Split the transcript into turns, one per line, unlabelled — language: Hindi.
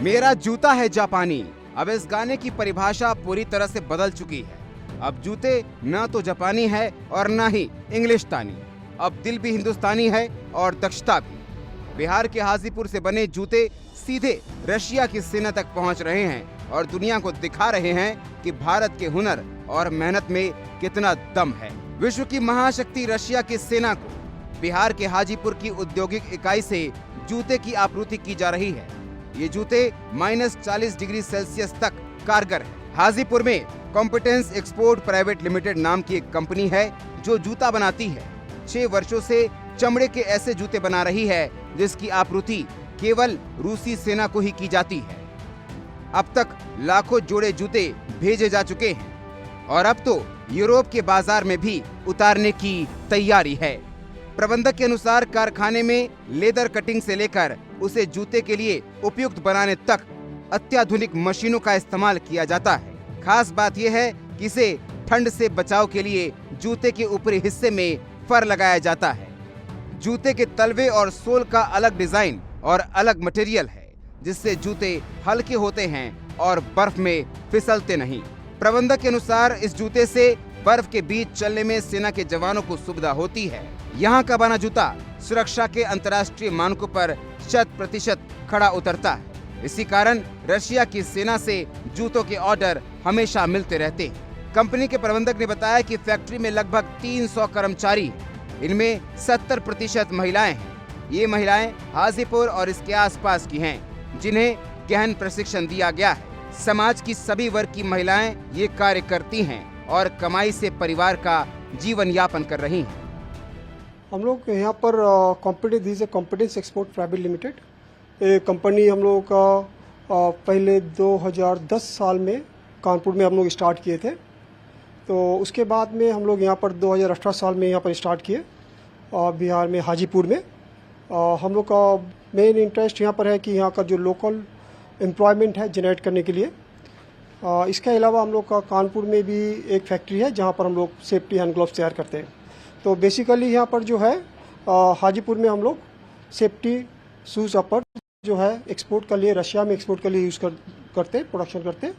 मेरा जूता है जापानी। अब इस गाने की परिभाषा पूरी तरह से बदल चुकी है। अब जूते न तो जापानी है और न ही इंग्लिशतानी। अब दिल भी हिंदुस्तानी है और दक्षता भी। बिहार के हाजीपुर से बने जूते सीधे रशिया की सेना तक पहुंच रहे हैं और दुनिया को दिखा रहे हैं कि भारत के हुनर और मेहनत में कितना दम है। विश्व की महाशक्ति रशिया की सेना को बिहार के हाजीपुर की औद्योगिक इकाई से जूते की आपूर्ति की जा रही है। ये जूते -40 डिग्री सेल्सियस तक कारगर है। हाजीपुर में कॉम्पिटेंस एक्सपोर्ट प्राइवेट लिमिटेड नाम की एक कंपनी है जो जूता बनाती है। 6 वर्षों से चमड़े के ऐसे जूते बना रही है जिसकी आपूर्ति केवल रूसी सेना को ही की जाती है। अब तक लाखों जोड़े जूते भेजे जा चुके हैं और अब तो यूरोप के बाजार में भी उतारने की तैयारी है। प्रबंधक के अनुसार कारखाने में लेदर कटिंग से लेकर उसे जूते के लिए उपयुक्त बनाने तक अत्याधुनिक मशीनों का इस्तेमाल किया जाता है। खास बात यह है कि इसे ठंड से बचाव के लिए जूते के ऊपरी हिस्से में फर लगाया जाता है। जूते के तलवे और सोल का अलग डिजाइन और अलग मटेरियल है जिससे जूते हल्के होते हैं और बर्फ में फिसलते नहीं। प्रबंधक के अनुसार इस जूते से बर्फ के बीच चलने में सेना के जवानों को सुविधा होती है। यहाँ का बना जूता सुरक्षा के अंतर्राष्ट्रीय मानकों पर 100% खड़ा उतरता है। इसी कारण रशिया की सेना से जूतों के ऑर्डर हमेशा मिलते रहते हैं। कंपनी के प्रबंधक ने बताया कि फैक्ट्री में लगभग 300 कर्मचारी हैं। इनमें 70% महिलाएं हैं। ये महिलाएं हाजीपुर और इसके आसपास की हैं, जिन्हें गहन प्रशिक्षण दिया गया है। समाज की सभी वर्ग की महिलाएं ये कार्य करती हैं और कमाई से परिवार का जीवन यापन कर रही हैं।
हम लोग यहाँ पर competence export private limited company हम लोग का पहले 2010 साल में कानपुर में हम लोग स्टार्ट किए थे। तो उसके बाद में हम लोग यहाँ पर 2018 साल में यहाँ पर स्टार्ट किए बिहार में हाजीपुर में। हम लोग का मेन इंटरेस्ट यहाँ पर है कि यहाँ का जो लोकल एम्प्लॉयमेंट है जनरेट करने के लिए। इसके अलावा हम लोग का कानपुर में भी एक फैक्ट्री है जहाँ पर हम लोग सेफ्टी हैंड ग्लव्स तैयार करते हैं। तो बेसिकली यहाँ पर जो है हाजीपुर में हम लोग सेफ्टी शूज़ अपर जो है एक्सपोर्ट के लिए रशिया में एक्सपोर्ट के लिए यूज़ करते प्रोडक्शन करते।